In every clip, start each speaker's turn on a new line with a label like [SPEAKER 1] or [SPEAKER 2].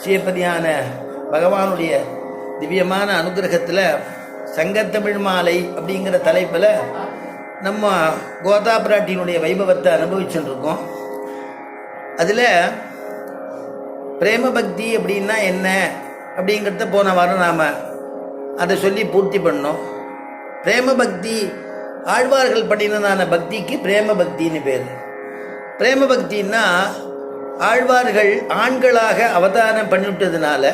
[SPEAKER 1] ஸ்ரீபதியான பகவானுடைய திவ்யமான அனுகிரகத்தில் சங்கத்தமிழ் மாலை அப்படிங்கிற தலைப்பில் நம்ம கோதா பிராட்டியினுடைய வைபவத்தை அனுபவிச்சுருக்கோம். அதில் பிரேம பக்தி அப்படின்னா என்ன அப்படிங்கிறத போன வாரம் நாம் அதை சொல்லி பூர்த்தி பண்ணோம். பிரேம பக்தி ஆழ்வார்கள் பண்ணினதான பக்திக்கு பிரேம பக்தின்னு பேர். பிரேம பக்தின்னா ஆழ்வார்கள் ஆண்களாக அவதாரம் பண்ணிவிட்டதுனால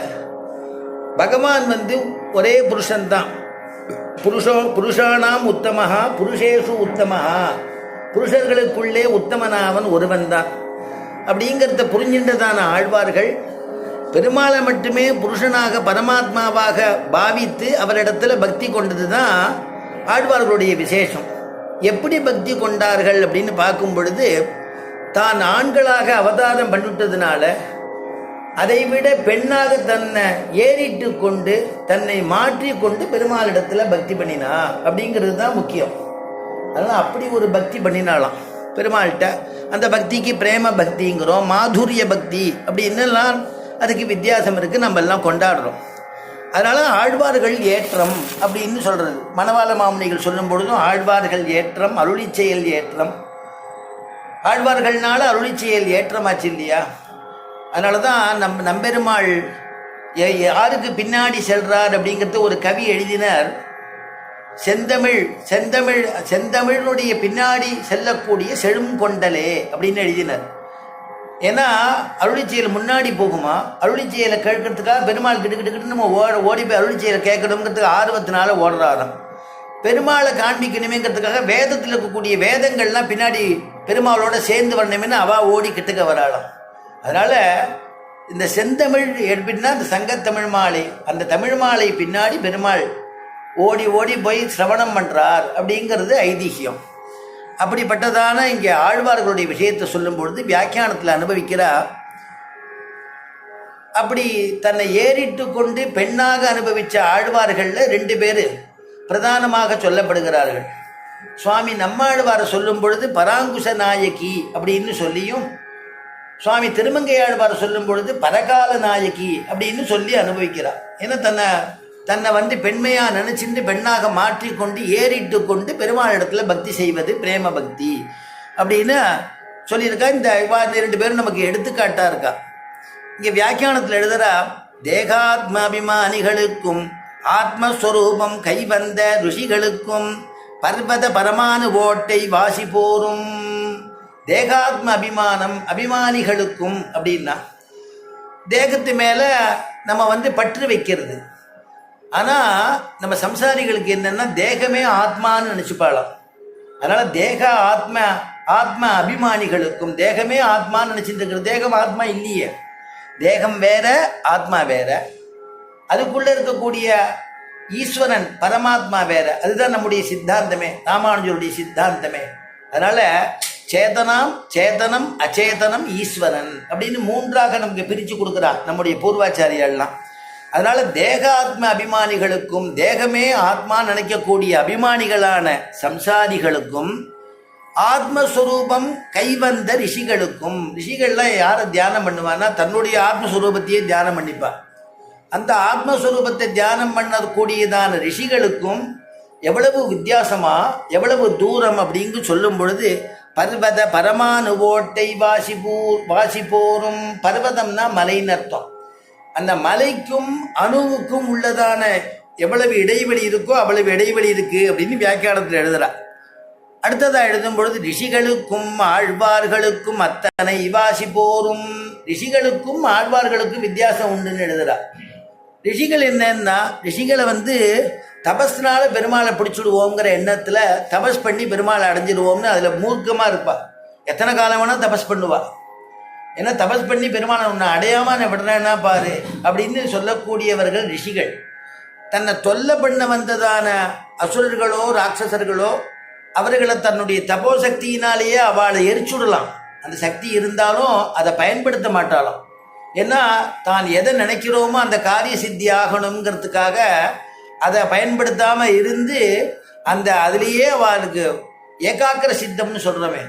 [SPEAKER 1] பகவான் ஒரே புருஷன்தான். புருஷானாம் உத்தமஹா புருஷேஷு உத்தமஹா, புருஷர்களுக்குள்ளே உத்தமனாவன் ஒருவன் தான் அப்படிங்கிறத புரிஞ்சின்றதான ஆழ்வார்கள் பெருமாளை மட்டுமே புருஷனாக பரமாத்மாவாக பாவித்து அவரிடத்துல பக்தி கொண்டது தான் ஆழ்வார்களுடைய விசேஷம். எப்படி பக்தி கொண்டார்கள் அப்படின்னு பார்க்கும் பொழுது, தான் ஆண்களாக அவதாரம் பண்ணிவிட்டதுனால அதைவிட பெண்ணாக தன்னை ஏறிட்டு கொண்டு தன்னை மாற்றி கொண்டு பெருமாளிடத்தில் பக்தி பண்ணினா அப்படிங்கிறது தான் முக்கியம். அதனால் அப்படி ஒரு பக்தி பண்ணினாலாம் பெருமாள்கிட்ட. அந்த பக்திக்கு பிரேம பக்திங்கிறோம், மாதுரிய பக்தி அப்படின்னுலாம் அதுக்கு வித்தியாசம் இருக்குது, நம்ம எல்லாம் கொண்டாடுறோம். அதனால் ஆழ்வார்கள் ஏற்றம் அப்படின்னு சொல்கிறது. மணவாள மாமுனிகள் சொல்லும் பொழுதும் ஆழ்வார்கள் ஏற்றம், அருளி செயல் ஏற்றம். ஆழ்வார்கள்னால அருளி செயல் ஏற்றமாச்சு இல்லையா? அதனால தான் நம்பெருமாள் யாருக்கு பின்னாடி செல்றார் அப்படிங்கிறது ஒரு கவி எழுதினார். செந்தமிழனுடைய பின்னாடி செல்லக்கூடிய செழும் கொண்டலே அப்படின்னு எழுதினார். ஏன்னா அருளி செயல் முன்னாடி போகுமா, அருளி செயலை கேட்கறதுக்காக பெருமாள் கிட்டுக்கிட்டு நம்ம ஓடி போய் அருளி செயலை கேட்கணுங்கிறதுக்கு ஆர்வத்தினால ஓடுறாராம். பெருமாளை காண்பிக்கணுமேங்கிறதுக்காக வேதத்தில் இருக்கக்கூடிய வேதங்கள்லாம் பின்னாடி பெருமாளோட சேர்ந்து வரணுமேனு அவள் ஓடி கிட்டுக்க வராளாம். அதனால் இந்த செந்தமிழ் எப்படின்னா அந்த சங்கத்தமிழ் மாலை, அந்த தமிழ் மாலை பின்னாடி பெருமாள் ஓடி ஓடி போய் சிரவணம் பண்ணுறார் அப்படிங்கிறது ஐதிஹியம். அப்படிப்பட்டதான இங்கே ஆழ்வார்களுடைய விஷயத்தை சொல்லும் பொழுது வியாக்கியானத்தில் அனுபவிக்கிறார். அப்படி தன்னை ஏறிட்டு கொண்டு பெண்ணாக அனுபவித்த ஆழ்வார்களில் 2 பேர் பிரதானமாக சொல்லப்படுகிறார்கள். சுவாமி நம்மாழ்வாரை சொல்லும் பொழுது பராங்குஷ நாயகி அப்படின்னு சொல்லியும், சுவாமி திருமங்கையாழ்வாரை சொல்லும் பொழுது பரகால நாயகி அப்படின்னு சொல்லி அனுபவிக்கிறார். ஏன்னா தன்னை பெண்மையாக நினச்சிட்டு பெண்ணாக மாற்றிக்கொண்டு ஏறிட்டு கொண்டு பெருமாள் இடத்துல பக்தி செய்வது பிரேம பக்தி அப்படின்னு சொல்லியிருக்கா. இந்த 2 பேரும் நமக்கு எடுத்துக்காட்டாக இருக்கா. இங்கே வியாக்கியானத்தில் எழுதுகிறா, தேகாத்ம அபிமானிகளுக்கும் ஆத்மஸ்வரூபம் கைவந்த ருஷிகளுக்கும் பர்வத பரமானு ஓட்டை வாசி போரும். தேகாத்ம அபிமானம் அபிமானிகளுக்கும் அப்படின்னா தேகத்து மேலே நம்ம பற்று வைக்கிறது. ஆனால் நம்ம சம்சாரிகளுக்கு என்னென்னா தேகமே ஆத்மான்னு நினச்சிப்பாளாம். அதனால் தேக ஆத்ம அபிமானிகளுக்கும் தேகமே ஆத்மான்னு நினச்சிட்டு இருக்கிறது. தேகம் ஆத்மா இல்லையே, தேகம் வேற ஆத்மா வேற, அதுக்குள்ளே இருக்கக்கூடிய ஈஸ்வரன் பரமாத்மா வேற. அதுதான் நம்முடைய சித்தாந்தமே, ராமானுஜருடைய சித்தாந்தமே. அதனால் சேத்தனம் அச்சேதனம் ஈஸ்வரன் அப்படின்னு 3ஆக நமக்கு பிரித்து கொடுக்குறார் நம்முடைய பூர்வாச்சாரியெல்லாம். அதனால் தேக ஆத்ம அபிமானிகளுக்கும் தேகமே ஆத்மா நினைக்கக்கூடிய அபிமானிகளான சம்சாரிகளுக்கும் ஆத்மஸ்வரூபம் கைவந்த ரிஷிகளுக்கும். ரிஷிகள்லாம் யாரை தியானம் பண்ணுவான்னா தன்னுடைய ஆத்மஸ்வரூபத்தையே தியானம் பண்ணிப்பா. அந்த ஆத்மஸ்வரூபத்தை தியானம் பண்ணக்கூடியதான ரிஷிகளுக்கும் எவ்வளவு வித்தியாசமா எவ்வளவு தூரம் அப்படிங்கு சொல்லும் பொழுது, பர்வத பரமானு ஓட்டை வாசி போரும். பர்வதம்னா மலைன்னு அர்த்தம். அந்த மலைக்கும் அணுவுக்கும் உள்ளதான எவ்வளவு இடைவெளி இருக்கோ அவ்வளவு இடைவெளி இருக்கு அப்படின்னு வியாக்கியானத்தில் எழுதுறா. அடுத்ததாக எழுதும் பொழுது ரிஷிகளுக்கும் ஆழ்வார்களுக்கும் அத்தனை வாசி போரும். ரிஷிகளுக்கும் ஆழ்வார்களுக்கும் வித்தியாசம் உண்டுன்னு எழுதுறா. ரிஷிகள் என்னன்னா, ரிஷிகளை தபஸ்னால பெருமாளை பிடிச்சிடுவோங்கிற எண்ணத்தில் தபஸ் பண்ணி பெருமாளை அடைஞ்சிடுவோம்னு அதில் மூர்க்கமாக இருப்பாள். எத்தனை காலம் வேணால் தபஸ் பண்ணுவாள். ஏன்னா தபஸ் பண்ணி பெருமாளை உன்னை அடையாமல் நான் விடுறேன்னா பாரு அப்படின்னு சொல்லக்கூடியவர்கள் ரிஷிகள். தன்னை தொல்லை பண்ண வந்ததான அசுரர்களோ ராட்சசர்களோ அவர்களை தன்னுடைய தபோசக்தியினாலேயே அவளை எரிச்சுடலாம். அந்த சக்தி இருந்தாலும் அதை பயன்படுத்த மாட்டாளாம். ஏன்னா தான் எதை நினைக்கிறோமோ அந்த காரிய சித்தி ஆகணுங்கிறதுக்காக அதை பயன்படுத்தாமல் இருந்து அதுலேயே அவளுக்கு ஏகாக்கிர சித்தம்னு சொல்கிறோமே,